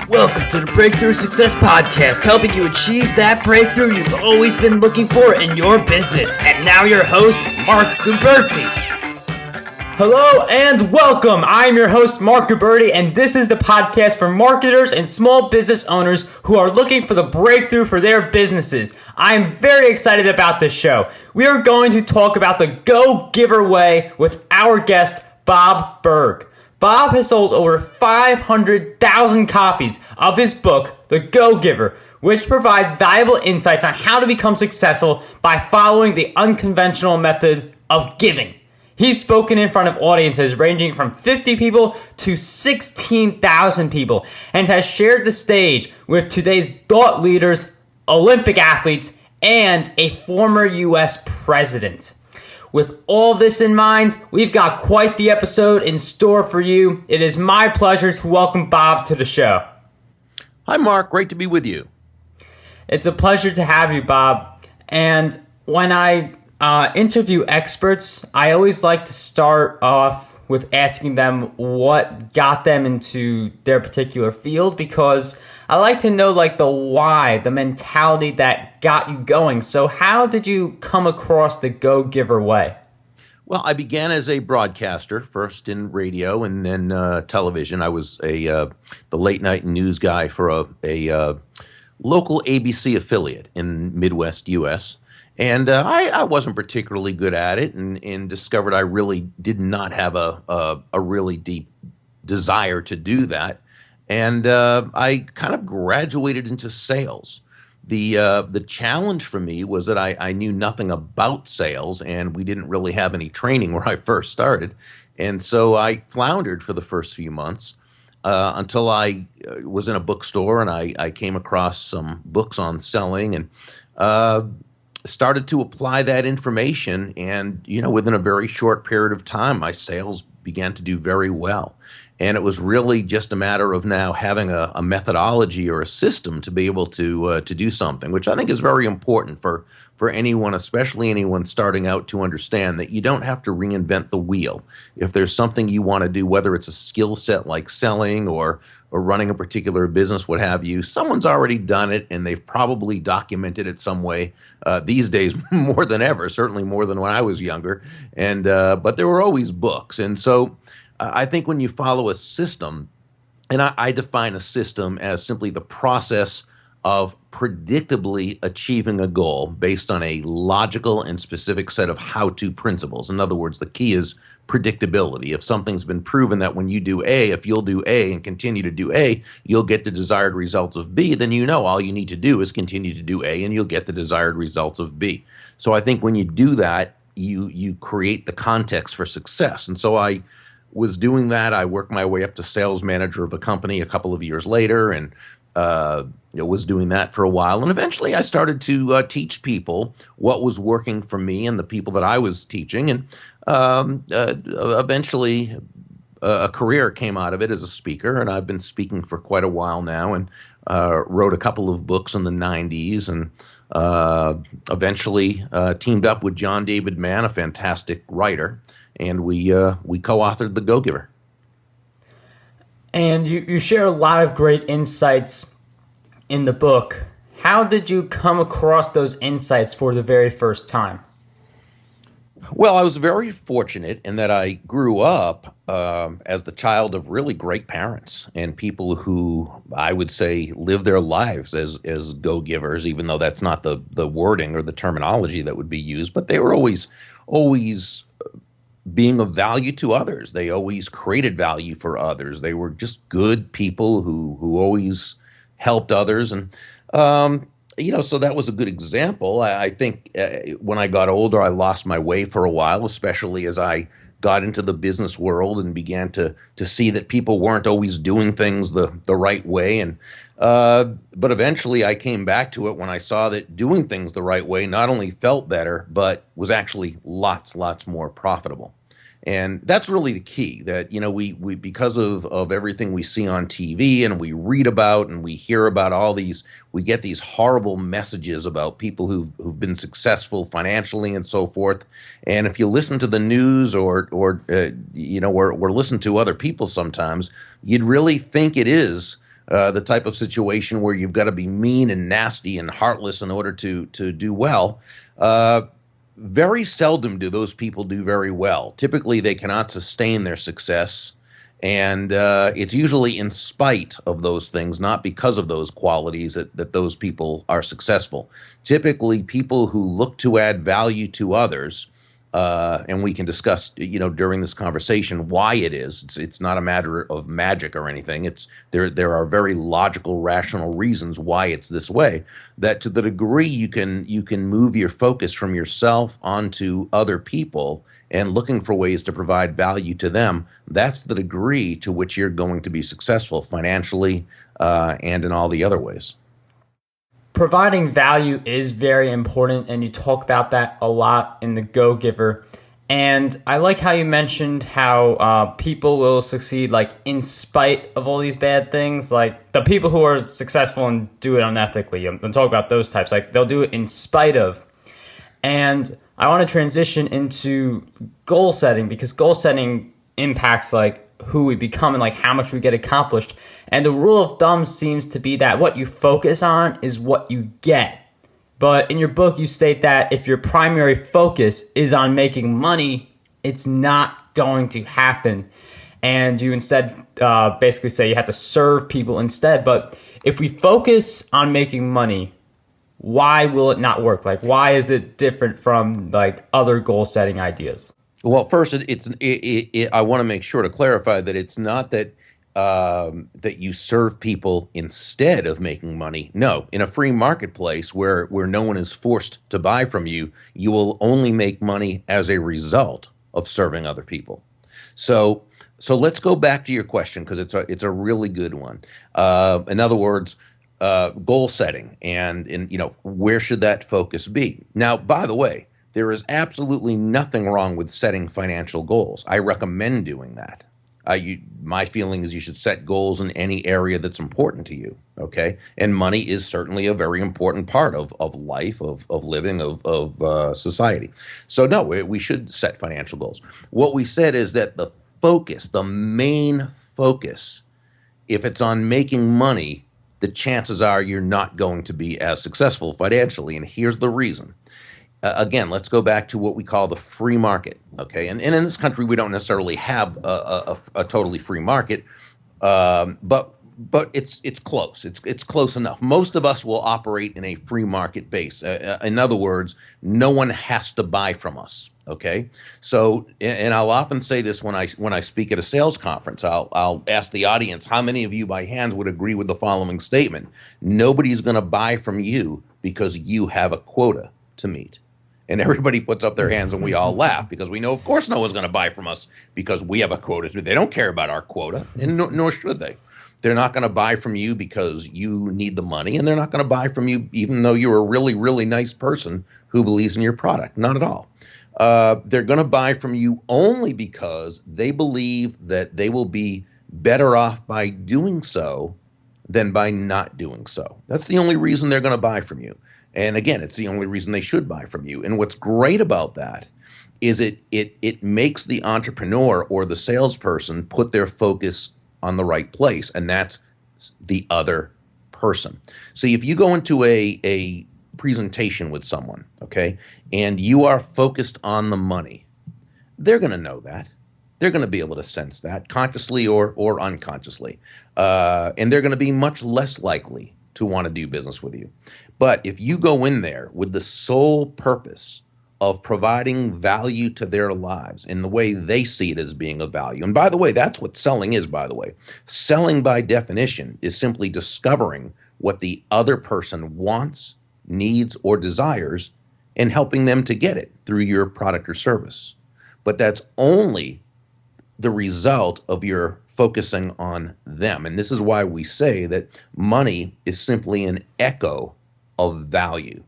Welcome to the Breakthrough Success Podcast, helping you achieve that breakthrough you've always been looking for in your business. And now your host, Mark Guberti. Hello and welcome. I'm your host, Mark Guberti, and this is the podcast for marketers and small business owners who are looking for the breakthrough for their businesses. I'm very excited about this show. We are going to talk about the Go Giver Way with our guest, Bob Burg. Bob has sold over 500,000 copies of his book, The Go Giver, which provides valuable insights on how to become successful by following the unconventional method of giving. He's spoken in front of audiences ranging from 50 people to 16,000 people and has shared the stage with today's thought leaders, Olympic athletes, and a former U.S. president. With all this in mind, we've got quite the episode in store for you. It is my pleasure to welcome Bob to the show. Hi, Mark. Great to be with you. It's a pleasure to have you, Bob. And when I interview experts, I always like to start off with asking them what got them into their particular field, because I like to know like the why, the mentality that got you going. So how did you come across the Go Giver Way? Well, I began as a broadcaster, first in radio and then television. I was the late night news guy for a local ABC affiliate in Midwest U.S., and I wasn't particularly good at it, and discovered I really did not have a really deep desire to do that. And I kind of graduated into sales. The challenge for me was that I knew nothing about sales, and we didn't really have any training where I first started. And so I floundered for the first few months until I was in a bookstore, and I came across some books on selling, and started to apply that information, and within a very short period of time, my sales began to do very well. And it was really just a matter of now having a methodology or a system to be able to do something, which I think is very important for anyone, especially anyone starting out, to understand that you don't have to reinvent the wheel. If there's something you want to do, whether it's a skill set like selling or running a particular business, what have you, someone's already done it, and they've probably documented it some way these days more than ever, certainly more than when I was younger. And but there were always books. And so I think when you follow a system, and I define a system as simply the process of predictably achieving a goal based on a logical and specific set of how-to principles. In other words, the key is predictability. If something's been proven that when you do A, if you'll do A and continue to do A, you'll get the desired results of B, then all you need to do is continue to do A and you'll get the desired results of B. So I think when you do that, you create the context for success. And so I was doing that. I worked my way up to sales manager of a company a couple of years later, and was doing that for a while. And eventually I started to teach people what was working for me and the people that I was teaching. And eventually a career came out of it as a speaker. And I've been speaking for quite a while now, and wrote a couple of books in the 90s, and eventually teamed up with John David Mann, a fantastic writer. And we co-authored The Go Giver. And you share a lot of great insights in the book. How did you come across those insights for the very first time? Well, I was very fortunate in that I grew up as the child of really great parents and people who I would say live their lives as go-givers, even though that's not the wording or the terminology that would be used. But they were always being of value to others. They always created value for others. They were just good people who always helped others. And, so that was a good example. I think when I got older, I lost my way for a while, especially as I got into the business world and began to see that people weren't always doing things the right way. And but eventually I came back to it when I saw that doing things the right way not only felt better, but was actually lots more profitable. And that's really the key, that, we because of everything we see on TV and we read about and we hear about all these, we get these horrible messages about people who've been successful financially and so forth. And if you listen to the news or listen to other people sometimes, you'd really think it is the type of situation where you've got to be mean and nasty and heartless in order to do well. Very seldom do those people do very well. Typically, they cannot sustain their success, and it's usually in spite of those things, not because of those qualities that those people are successful. Typically, people who look to add value to others, and we can discuss, during this conversation why it is. It's not a matter of magic or anything. There are very logical, rational reasons why it's this way. That to the degree you can move your focus from yourself onto other people and looking for ways to provide value to them, that's the degree to which you're going to be successful financially and in all the other ways. Providing value is very important, and you talk about that a lot in The Go Giver. And I like how you mentioned how people will succeed like in spite of all these bad things. Like the people who are successful and do it unethically, I'm talking about those types. Like they'll do it in spite of. And I want to transition into goal setting, because goal setting impacts like who we become and like how much we get accomplished. And the rule of thumb seems to be that what you focus on is what you get. But in your book, you state that if your primary focus is on making money, it's not going to happen. And you instead basically say you have to serve people instead. But if we focus on making money, why will it not work? Like, why is it different from like other goal setting ideas? Well, first, I want to make sure to clarify that it's not that that you serve people instead of making money. No, in a free marketplace where no one is forced to buy from you, you will only make money as a result of serving other people. So let's go back to your question, because it's a really good one. In other words, goal setting and where should that focus be? Now, by the way, there is absolutely nothing wrong with setting financial goals. I recommend doing that. My feeling is you should set goals in any area that's important to you, okay? And money is certainly a very important part of life, of living, of society. So no, we should set financial goals. What we said is that the focus, the main focus, if it's on making money, the chances are you're not going to be as successful financially. And here's the reason. Again, let's go back to what we call the free market, okay? And in this country, we don't necessarily have a totally free market, but it's close. It's close enough. Most of us will operate in a free market base. In other words, no one has to buy from us, okay? So, and I'll often say this when I speak at a sales conference. I'll ask the audience, how many of you by hands would agree with the following statement? Nobody's going to buy from you because you have a quota to meet. And everybody puts up their hands and we all laugh because we know, of course, no one's going to buy from us because we have a quota. They don't care about our quota, and nor should they. They're not going to buy from you because you need the money, and they're not going to buy from you even though you're a really, really nice person who believes in your product. Not at all. They're going to buy from you only because they believe that they will be better off by doing so than by not doing so. That's the only reason they're going to buy from you. And again, it's the only reason they should buy from you. And what's great about that is it makes the entrepreneur or the salesperson put their focus on the right place, and that's the other person. See, if you go into a presentation with someone, okay, and you are focused on the money, they're going to know that. They're going to be able to sense that consciously or unconsciously. And they're going to be much less likely to want to do business with you. But if you go in there with the sole purpose of providing value to their lives in the way they see it as being of value, and by the way, that's what selling is, by the way. Selling, by definition, is simply discovering what the other person wants, needs, or desires and helping them to get it through your product or service. But that's only the result of your focusing on them. And this is why we say that money is simply an echo of value.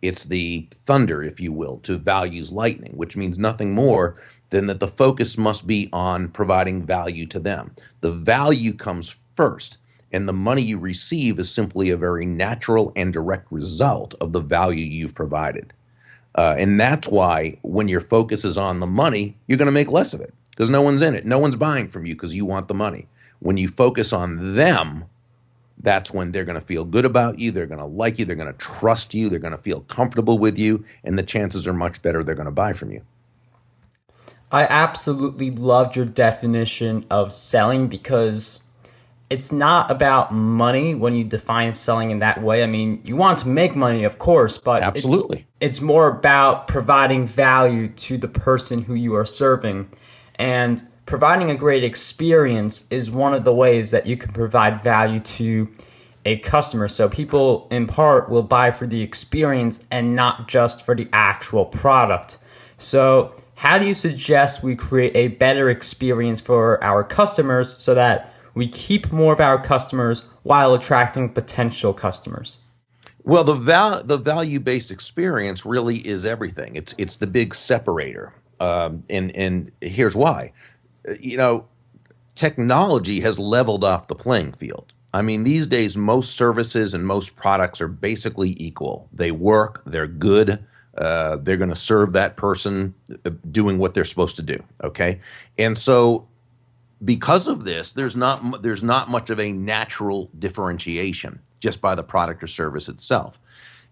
It's the thunder, if you will, to value's lightning, which means nothing more than that the focus must be on providing value to them. The value comes first, and the money you receive is simply a very natural and direct result of the value you've provided. And that's why when your focus is on the money, you're going to make less of it because no one's in it. No one's buying from you because you want the money. When you focus on them, that's when they're going to feel good about you, they're going to like you, they're going to trust you, they're going to feel comfortable with you, and the chances are much better they're going to buy from you. I absolutely loved your definition of selling, because it's not about money when you define selling in that way. I mean, you want to make money, of course, but absolutely, it's more about providing value to the person who you are serving. And providing a great experience is one of the ways that you can provide value to a customer. So people, in part, will buy for the experience and not just for the actual product. So how do you suggest we create a better experience for our customers so that we keep more of our customers while attracting potential customers? Well, the value-based experience really is everything. It's the big separator, and here's why. Technology has leveled off the playing field. I mean, these days, most services and most products are basically equal. They work, they're good, they're going to serve that person doing what they're supposed to do, okay? And so because of this, there's not much of a natural differentiation just by the product or service itself.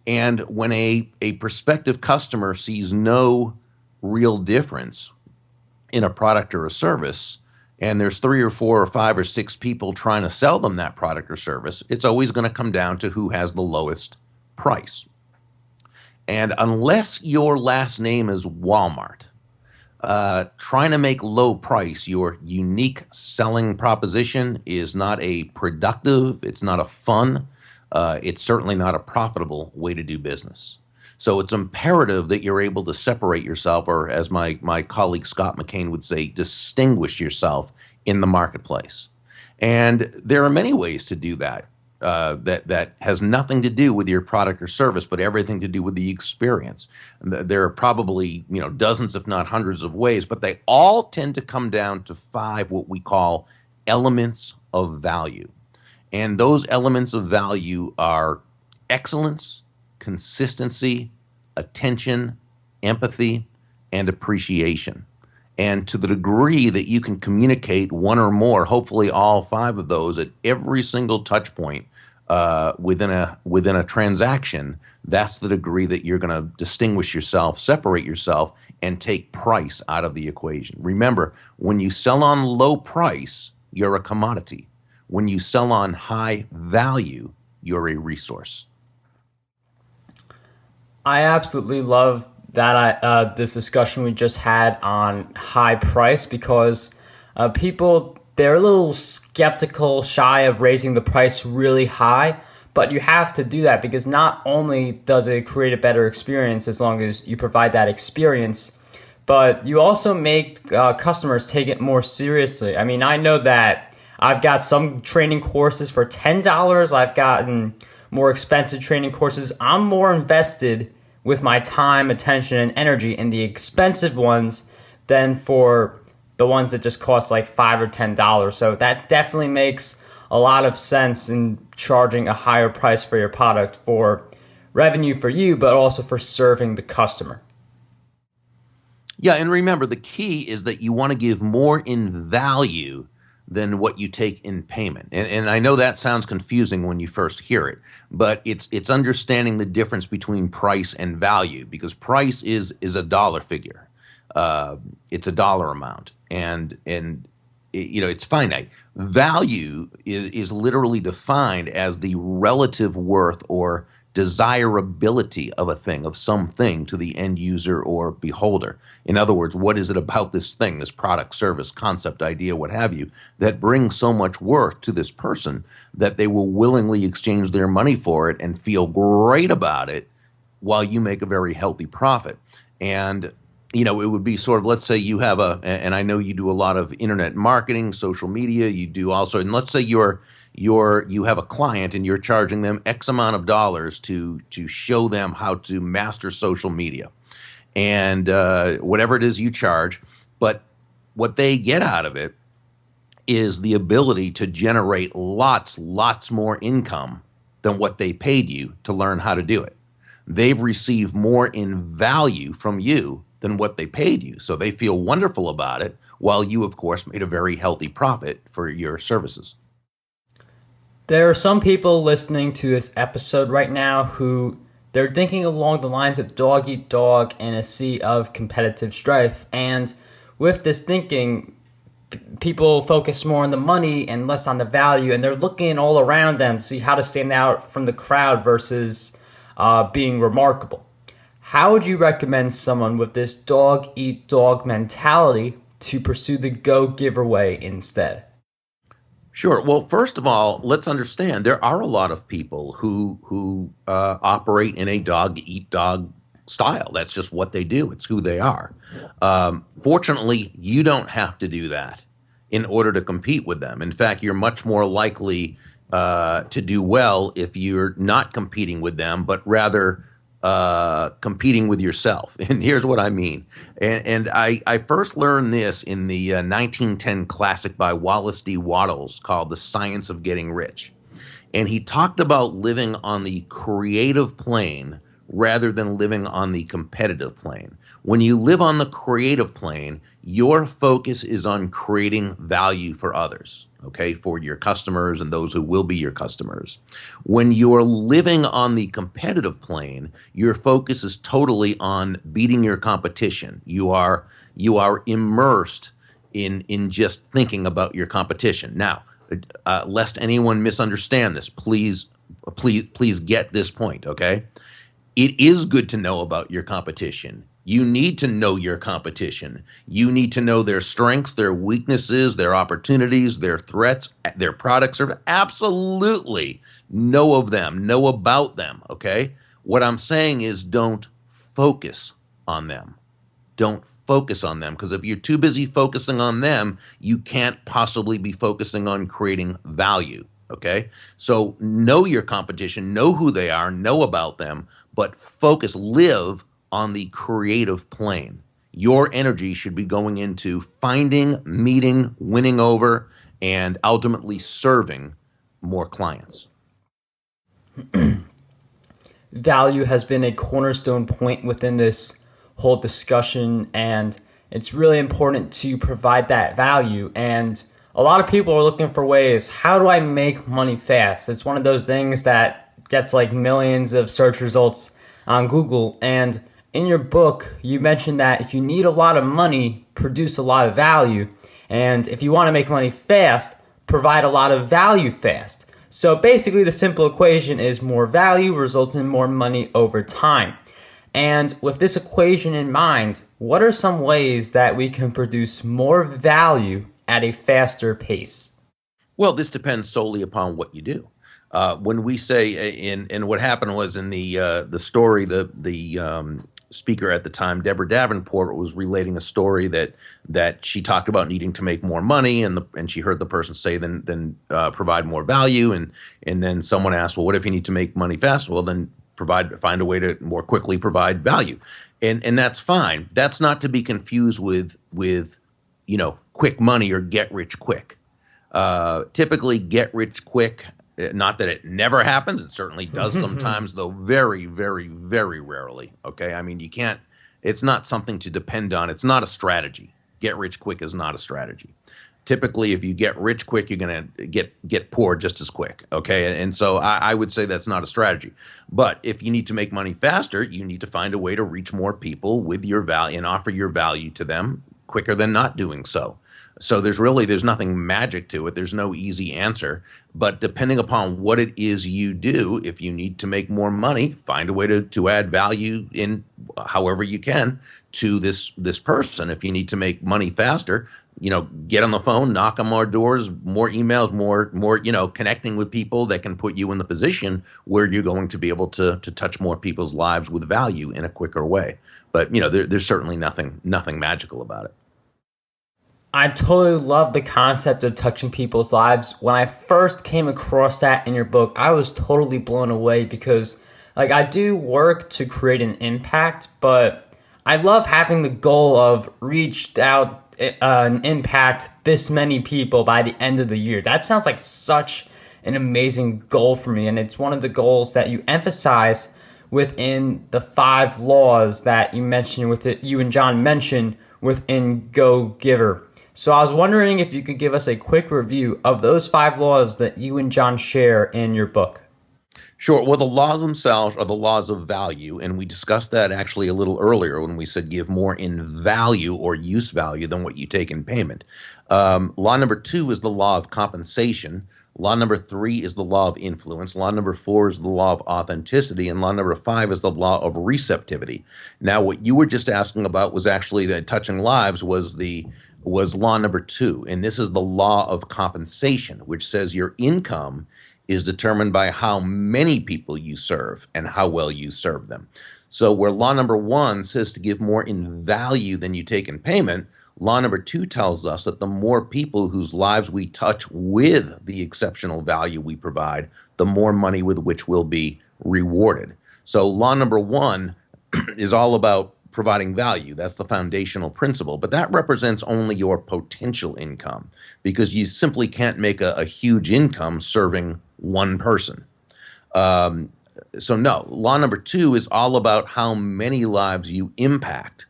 And when a prospective customer sees no real difference in a product or a service, and there's 3 or 4 or 5 or 6 people trying to sell them that product or service, it's always going to come down to who has the lowest price. And unless your last name is Walmart, trying to make low price your unique selling proposition is not a productive, it's not a fun, it's certainly not a profitable way to do business. So it's imperative that you're able to separate yourself, or as my colleague Scott McCain would say, distinguish yourself in the marketplace. And there are many ways to do that. That has nothing to do with your product or service, but everything to do with the experience. There are probably dozens, if not hundreds, of ways, but they all tend to come down to 5 what we call elements of value. And those elements of value are excellence, consistency, attention, empathy, and appreciation. And to the degree that you can communicate one or more, hopefully all 5 of those at every single touch point within a transaction, that's the degree that you're going to distinguish yourself, separate yourself, and take price out of the equation. Remember, when you sell on low price, you're a commodity. When you sell on high value, you're a resource. I absolutely love that this discussion we just had on high price, because people, they're a little skeptical, shy of raising the price really high, but you have to do that because not only does it create a better experience as long as you provide that experience, but you also make customers take it more seriously. I mean, I know that I've got some training courses for $10. I've gotten more expensive training courses. I'm more invested with my time, attention, and energy in the expensive ones than for the ones that just cost like $5 or $10. So that definitely makes a lot of sense in charging a higher price for your product for revenue for you, but also for serving the customer. Yeah, and remember, the key is that you want to give more in value than what you take in payment. And I know that sounds confusing when you first hear it, but it's understanding the difference between price and value, because price is a dollar figure. It's a dollar amount, and it's finite. Value is literally defined as the relative worth or desirability of a thing, of something, to the end user or beholder. In other words, what is it about this thing, this product, service, concept, idea, what have you, that brings so much worth to this person that they will willingly exchange their money for it and feel great about it while you make a very healthy profit. And it would be sort of, let's say you have and I know you do a lot of internet marketing, social media, you do also, and let's say you have a client and you're charging them X amount of dollars to show them how to master social media, and whatever it is you charge, but what they get out of it is the ability to generate lots more income than what they paid you to learn how to do it. They've received more in value from you than what they paid you, so they feel wonderful about it, while you, of course, made a very healthy profit for your services. There are some people listening to this episode right now who they're thinking along the lines of dog eat dog in a sea of competitive strife. And with this thinking, people focus more on the money and less on the value, and they're looking all around them to see how to stand out from the crowd versus being remarkable. How would you recommend someone with this dog eat dog mentality to pursue the go giver way instead? Sure. Well, first of all, let's understand there are a lot of people who operate in a dog eat dog style. That's just what they do. It's who they are. Fortunately, you don't have to do that in order to compete with them. In fact, you're much more likely to do well if you're not competing with them, but rather competing with yourself. And here's what I mean. And I first learned this in the 1910 classic by Wallace D. Wattles called The Science of Getting Rich. And he talked about living on the creative plane rather than living on the competitive plane. When you live on the creative plane, your focus is on creating value for others, okay, for your customers and those who will be your customers. When you're living on the competitive plane, your focus is totally on beating your competition. You are immersed in just thinking about your competition. Now, lest anyone misunderstand this, please get this point, okay? It is good to know about your competition. You need to know your competition. You need to know their strengths, their weaknesses, their opportunities, their threats, their products. Absolutely know of them, know about them, okay? What I'm saying is don't focus on them. Don't focus on them, because if you're too busy focusing on them, you can't possibly be focusing on creating value, okay? So know your competition, know who they are, know about them, but focus, live on the creative plane. Your energy should be going into finding, meeting, winning over, and ultimately serving more clients. Value has been a cornerstone point within this whole discussion, and it's really important to provide that value. And a lot of people are looking for ways, how do I make money fast? It's one of those things that gets like millions of search results on Google. And in your book, you mentioned that if you need a lot of money, produce a lot of value. And if you want to make money fast, provide a lot of value fast. So basically the simple equation is more value results in more money over time. And with this equation in mind, what are some ways that we can produce more value at a faster pace? Well, this depends solely upon what you do. When we say, and what happened was in the story, the speaker at the time, Deborah Davenport, was relating a story that she talked about needing to make more money, and she heard the person say, then provide more value, and then someone asked, well, what if you need to make money fast? Well, then find a way to more quickly provide value, and that's fine. That's not to be confused with quick money or get rich quick. Typically, get rich quick. Not that it never happens. It certainly does sometimes, though very, very, very rarely. Okay, I mean, you can't. It's not something to depend on. It's not a strategy. Get rich quick is not a strategy. Typically, if you get rich quick, you're going to get poor just as quick. Okay, and so I would say that's not a strategy. But if you need to make money faster, you need to find a way to reach more people with your value and offer your value to them quicker than not doing so. So there's nothing magic to it. There's no easy answer. But depending upon what it is you do, if you need to make more money, find a way to add value in however you can to this person. If you need to make money faster, get on the phone, knock on more doors, more emails, more connecting with people that can put you in the position where you're going to be able to touch more people's lives with value in a quicker way. But there's certainly nothing magical about it. I totally love the concept of touching people's lives. When I first came across that in your book, I was totally blown away because, I do work to create an impact, but I love having the goal of reached out and impact this many people by the end of the year. That sounds like such an amazing goal for me, and it's one of the goals that you emphasize within the 5 laws that you mentioned you and John mentioned within Go Giver. So I was wondering if you could give us a quick review of those 5 laws that you and John share in your book. Sure. Well, the laws themselves are the laws of value, and we discussed that actually a little earlier when we said give more in value or use value than what you take in payment. Law number 2 is the law of compensation. Law number 3 is the law of influence. Law number 4 is the law of authenticity, and law number 5 is the law of receptivity. Now, what you were just asking about was actually that touching lives was law number 2, and this is the law of compensation, which says your income is determined by how many people you serve and how well you serve them. So where law number 1 says to give more in value than you take in payment, law number 2 tells us that the more people whose lives we touch with the exceptional value we provide, the more money with which we'll be rewarded. So law number 1 is all about providing value. That's the foundational principle. But that represents only your potential income, because you simply can't make a huge income serving one person. So no, law number 2 is all about how many lives you impact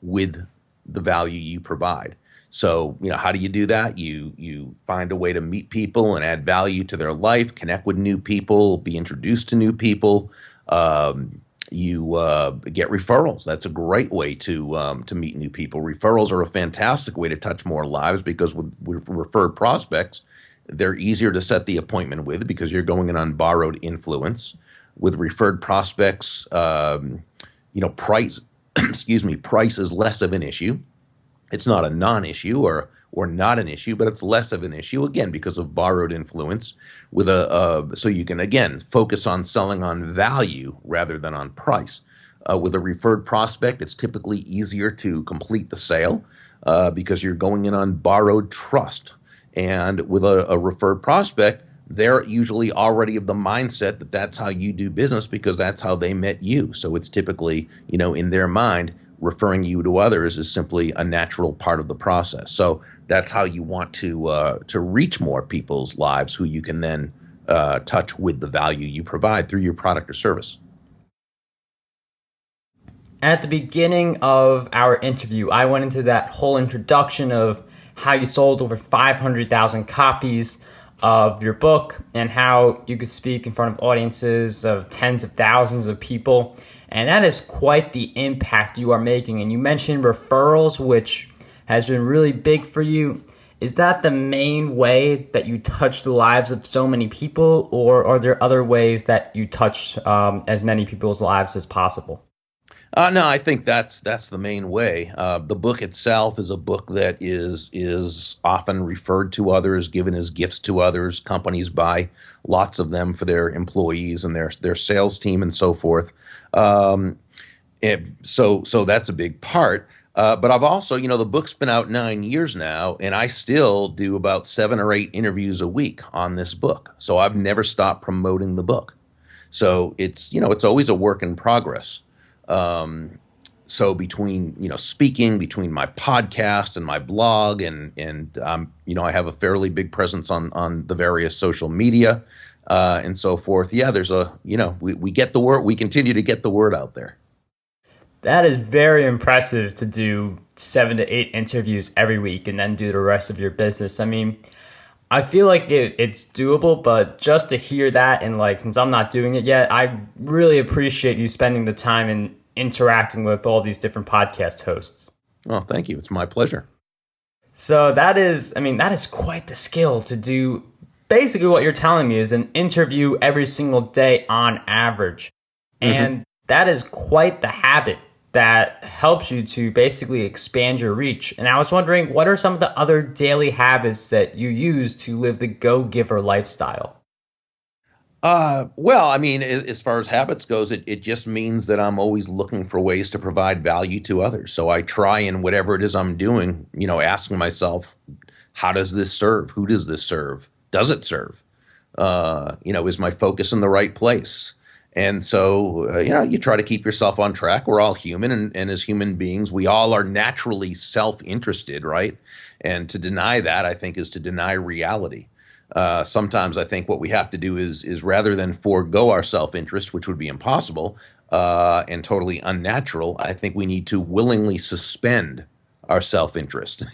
with the value you provide. So, how do you do that? You find a way to meet people and add value to their life, connect with new people, be introduced to new people. You get referrals. That's a great way to meet new people. Referrals are a fantastic way to touch more lives, because with referred prospects, they're easier to set the appointment with because you're going in on borrowed influence. With referred prospects, price, price is less of an issue. It's not a non-issue or not an issue, but it's less of an issue, again, because of borrowed influence. So you can, again, focus on selling on value rather than on price. With a referred prospect, it's typically easier to complete the sale because you're going in on borrowed trust. And with a referred prospect, they're usually already of the mindset that that's how you do business because that's how they met you. So it's typically, in their mind, referring you to others is simply a natural part of the process. So that's how you want to reach more people's lives who you can then touch with the value you provide through your product or service. At the beginning of our interview, I went into that whole introduction of how you sold over 500,000 copies of your book and how you could speak in front of audiences of tens of thousands of people. And that is quite the impact you are making. And you mentioned referrals, which has been really big for you. Is that the main way that you touch the lives of so many people, or are there other ways that you touch as many people's lives as possible? No, I think that's the main way. The book itself is a book that is often referred to others, given as gifts to others. Companies buy lots of them for their employees and their sales team and so forth. So that's a big part. But I've also, the book's been out 9 years now, and I still do about 7 or 8 interviews a week on this book. So I've never stopped promoting the book. So it's always a work in progress. So between, speaking, between my podcast and my blog and I have a fairly big presence on the various social media, and so forth. Yeah, there's we get the word, we continue to get the word out there. That is very impressive to do 7 to 8 interviews every week and then do the rest of your business. I mean, I feel like it's doable, but just to hear that and since I'm not doing it yet, I really appreciate you spending the time and interacting with all these different podcast hosts. Oh, thank you. It's my pleasure. So that is quite the skill to do. Basically what you're telling me is an interview every single day on average. And that is quite the habit that helps you to basically expand your reach. And I was wondering, what are some of the other daily habits that you use to live the go-giver lifestyle? Well, as far as habits goes, it just means that I'm always looking for ways to provide value to others. So I try in whatever it is I'm doing, asking myself, how does this serve? Who does this serve? Does it serve? Is my focus in the right place? And so, you try to keep yourself on track. We're all human, and as human beings, we all are naturally self-interested, right? And to deny that, I think, is to deny reality. Sometimes I think what we have to do is rather than forego our self-interest, which would be impossible and totally unnatural, I think we need to willingly suspend our self-interest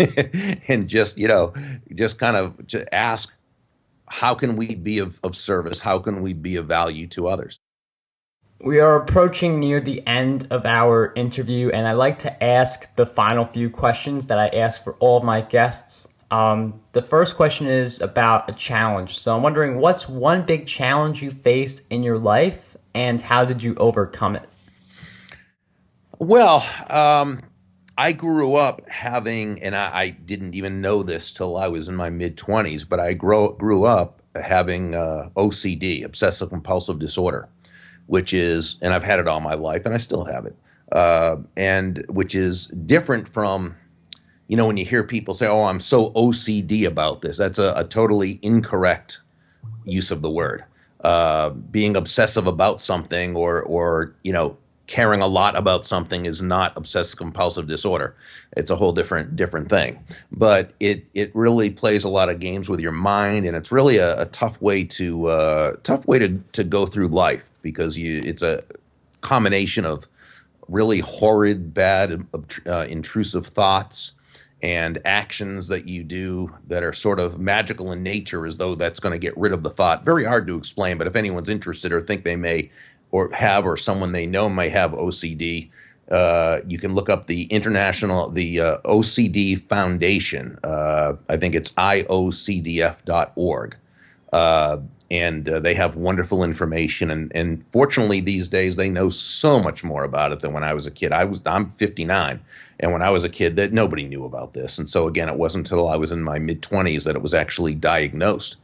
and just kind of to ask, how can we be of service? How can we be of value to others? We are approaching near the end of our interview, and I like to ask the final few questions that I ask for all of my guests. The first question is about a challenge. So I'm wondering, what's one big challenge you faced in your life, and how did you overcome it? Well, I grew up having, and I didn't even know this till I was in my mid-20s, but I grew up having OCD, obsessive compulsive disorder, which is, and I've had it all my life, and I still have it, and which is different from, when you hear people say, "Oh, I'm so OCD about this." That's a totally incorrect use of the word. Being obsessive about something or caring a lot about something is not obsessive compulsive disorder. It's a whole different thing. But it really plays a lot of games with your mind, and it's really a tough way to go through life, because it's a combination of really horrid, bad, intrusive thoughts and actions that you do that are sort of magical in nature, as though that's going to get rid of the thought. Very hard to explain, but if anyone's interested or think they may or someone they know may have OCD, you can look up the OCD Foundation. I think it's iocdf.org. And they have wonderful information. And fortunately, these days, they know so much more about it than when I was a kid. I'm 59. And when I was a kid, that nobody knew about this. And so, again, it wasn't until I was in my mid-20s that it was actually diagnosed.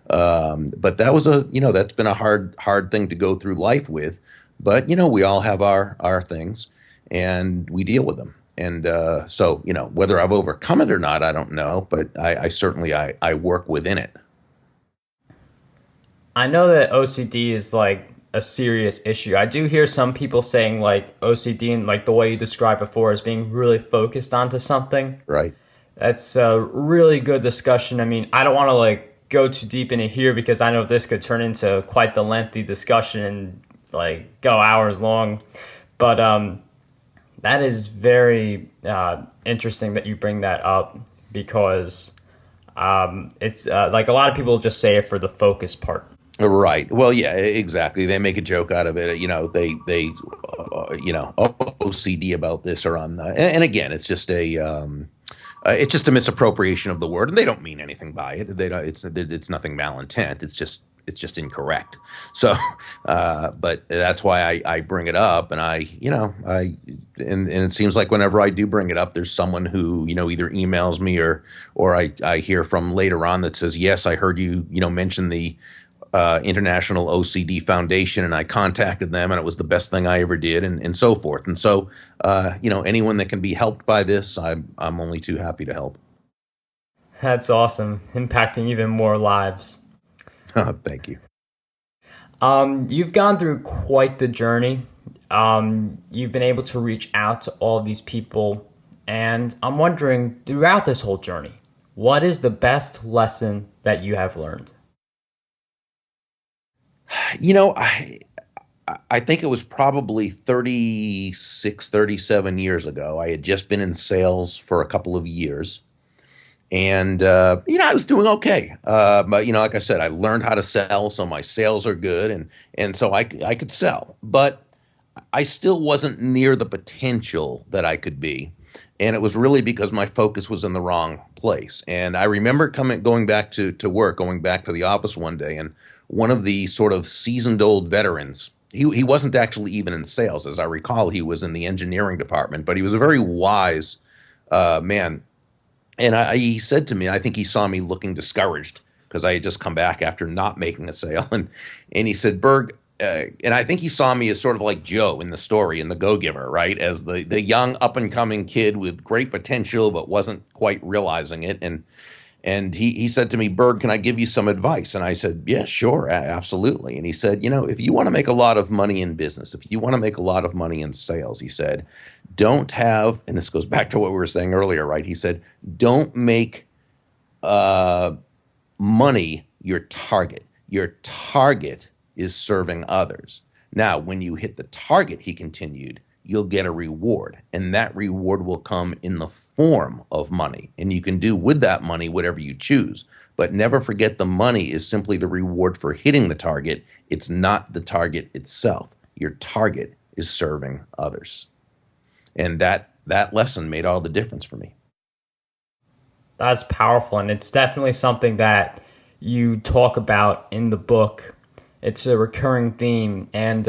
But that was that's been a hard thing to go through life with. But, we all have our things, and we deal with them. And so, whether I've overcome it or not, I don't know. But I certainly work within it. I know that OCD is like a serious issue. I do hear some people saying like OCD, and like the way you described before, as being really focused onto something. Right. That's a really good discussion. I mean, I don't want to like go too deep into here, because I know this could turn into quite the lengthy discussion and like go hours long. But that is very interesting that you bring that up, because it's like a lot of people just say it for the focus part. Right. Well, yeah, exactly. They make a joke out of it. They OCD about this or on that. And again, it's just a misappropriation of the word, and they don't mean anything by it. They don't. It's nothing malintent. It's just incorrect. So, but that's why I bring it up, and and it seems like whenever I do bring it up, there's someone who either emails me or I hear from later on that says, "Yes, I heard you mention the International OCD Foundation, and I contacted them, and it was the best thing I ever did," and so forth. And so, anyone that can be helped by this, I'm only too happy to help. That's awesome. Impacting even more lives. Thank you. You've gone through quite the journey. You've been able to reach out to all of these people, and I'm wondering, throughout this whole journey, what is the best lesson that you have learned? I think it was probably 36, 37 years ago. I had just been in sales for a couple of years. And, I was doing okay. But, like I said, I learned how to sell, so my sales are good. And so I could sell. But I still wasn't near the potential that I could be. And it was really because my focus was in the wrong place. And I remember going back to work, going back to the office one day, and one of the sort of seasoned old veterans, he wasn't actually even in sales. As I recall, he was in the engineering department, but he was a very wise man. And he said to me, I think he saw me looking discouraged because I had just come back after not making a sale. And he said, "Burg," and I think he saw me as sort of like Joe in the story, in The Go-Giver, right? As the young up-and-coming kid with great potential but wasn't quite realizing it. And he said to me, "Burg, can I give you some advice?" And I said, "Yeah, sure, absolutely." And he said, "If you want to make a lot of money in business, if you want to make a lot of money in sales," he said, "don't have," and this goes back to what we were saying earlier, right? He said, "don't make money your target. Your target is serving others. Now, when you hit the target," he continued, "you'll get a reward, and that reward will come in the form of money, and you can do with that money whatever you choose. But never forget, the money is simply the reward for hitting the target. It's not the target itself. Your target is serving others. And that lesson made all the difference for me. That's powerful, and it's definitely something that you talk about in the book. It's a recurring theme, and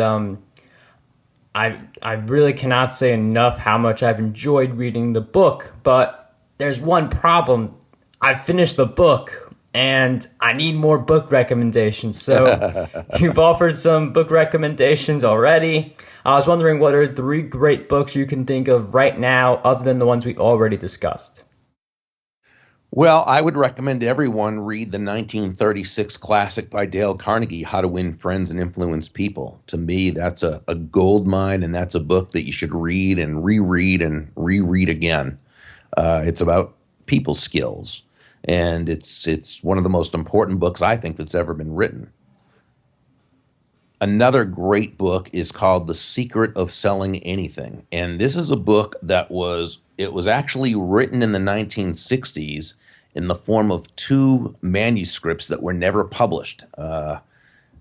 I really cannot say enough how much I've enjoyed reading the book, but there's one problem. I've finished the book, and I need more book recommendations. So you've offered some book recommendations already. I was wondering, what are 3 great books you can think of right now other than the ones we already discussed? Well, I would recommend everyone read the 1936 classic by Dale Carnegie, How to Win Friends and Influence People. To me, that's a gold mine, and that's a book that you should read and reread again. It's about people skills, and it's one of the most important books I think that's ever been written. Another great book is called The Secret of Selling Anything, and this is a book that was actually written in the 1960s in the form of 2 manuscripts that were never published.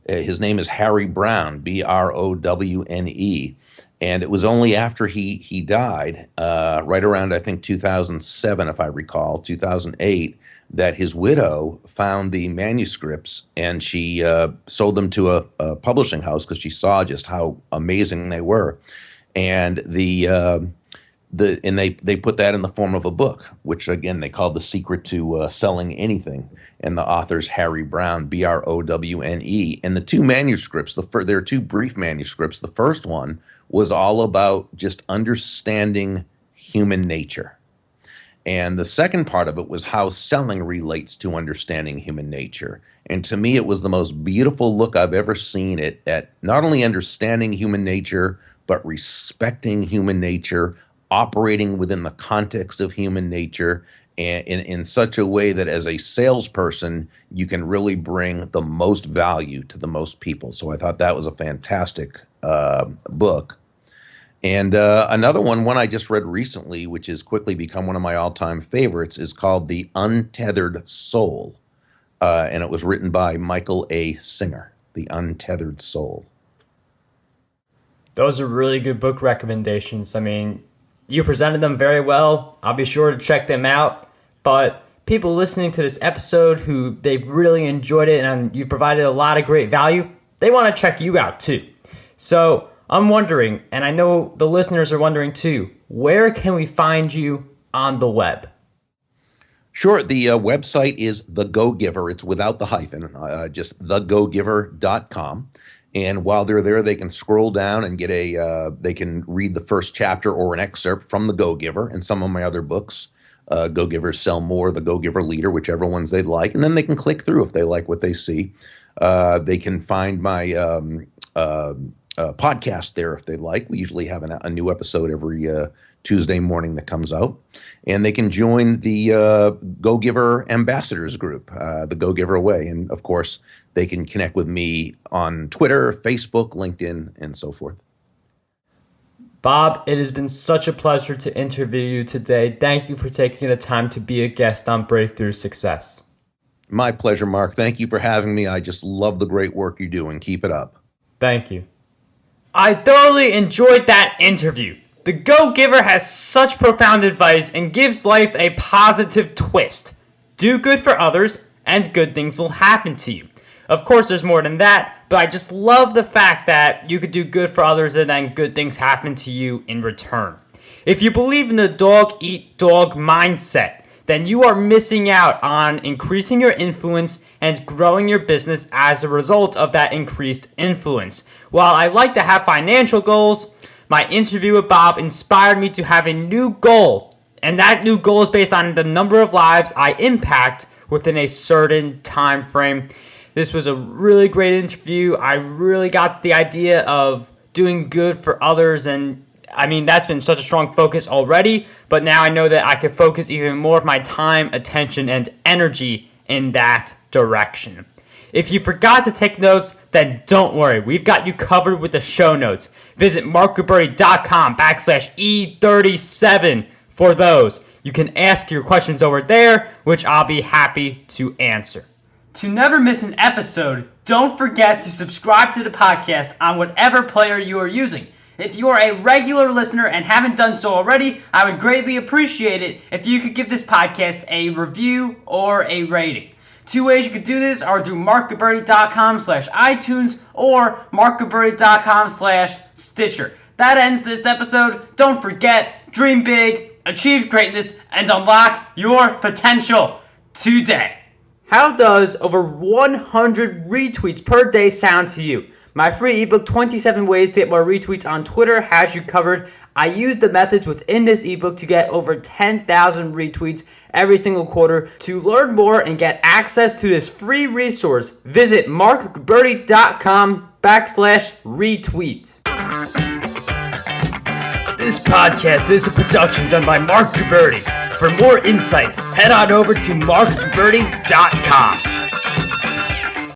His name is Harry Browne, Browne, and it was only after he died, right around, I think, 2007, if I recall, 2008, that his widow found the manuscripts, and she sold them to a publishing house because she saw just how amazing they were. And they put that in the form of a book, which again they called The Secret to Selling Anything. And the author's Harry Browne, Browne. And the 2 manuscripts, there are 2 brief manuscripts. The first one was all about just understanding human nature. And the second part of it was how selling relates to understanding human nature. And to me, it was the most beautiful look I've ever seen at not only understanding human nature, but respecting human nature, operating within the context of human nature, and in such a way that as a salesperson, you can really bring the most value to the most people. So I thought that was a fantastic book. And another one I just read recently, which has quickly become one of my all-time favorites, is called The Untethered Soul. And it was written by Michael A. Singer, The Untethered Soul. Those are really good book recommendations. I mean, you presented them very well. I'll be sure to check them out. But people listening to this episode who they've really enjoyed it and you've provided a lot of great value, they want to check you out too. So I'm wondering, and I know the listeners are wondering too, where can we find you on the web? Sure. The website is The Go Giver. It's without the hyphen, just thegogiver.com. And while they're there, they can scroll down and get they can read the first chapter or an excerpt from The Go Giver and some of my other books, Go Givers Sell More, The Go Giver Leader, whichever ones they'd like. And then they can click through if they like what they see. They can find my podcast there if they like. We usually have a new episode every Tuesday morning that comes out. And they can join the Go Giver Ambassadors group, the Go Giver Way. And of course, they can connect with me on Twitter, Facebook, LinkedIn, and so forth. Bob, it has been such a pleasure to interview you today. Thank you for taking the time to be a guest on Breakthrough Success. My pleasure, Mark. Thank you for having me. I just love the great work you do, and keep it up. Thank you. I thoroughly enjoyed that interview. The Go Giver has such profound advice and gives life a positive twist. Do good for others, and good things will happen to you. Of course, there's more than that, but I just love the fact that you could do good for others and then good things happen to you in return. If you believe in the dog-eat-dog mindset, then you are missing out on increasing your influence and growing your business as a result of that increased influence. While I like to have financial goals, my interview with Bob inspired me to have a new goal, and that new goal is based on the number of lives I impact within a certain time frame. This was a really great interview. I really got the idea of doing good for others, and I mean, that's been such a strong focus already, but now I know that I can focus even more of my time, attention, and energy in that direction. If you forgot to take notes, then don't worry. We've got you covered with the show notes. Visit markgoodberry.com/E37 for those. You can ask your questions over there, which I'll be happy to answer. To never miss an episode, don't forget to subscribe to the podcast on whatever player you are using. If you are a regular listener and haven't done so already, I would greatly appreciate it if you could give this podcast a review or a rating. Two ways you could do this are through markgabberty.com/iTunes or markgabberty.com/Stitcher. That ends this episode. Don't forget, dream big, achieve greatness, and unlock your potential today. How does over 100 retweets per day sound to you? My free ebook, 27 Ways to Get More Retweets on Twitter, has you covered. I use the methods within this ebook to get over 10,000 retweets every single quarter. To learn more and get access to this free resource, visit markgabberty.com/retweet. This podcast is a production done by Mark Gabberty. For more insights, head on over to markgabberty.com.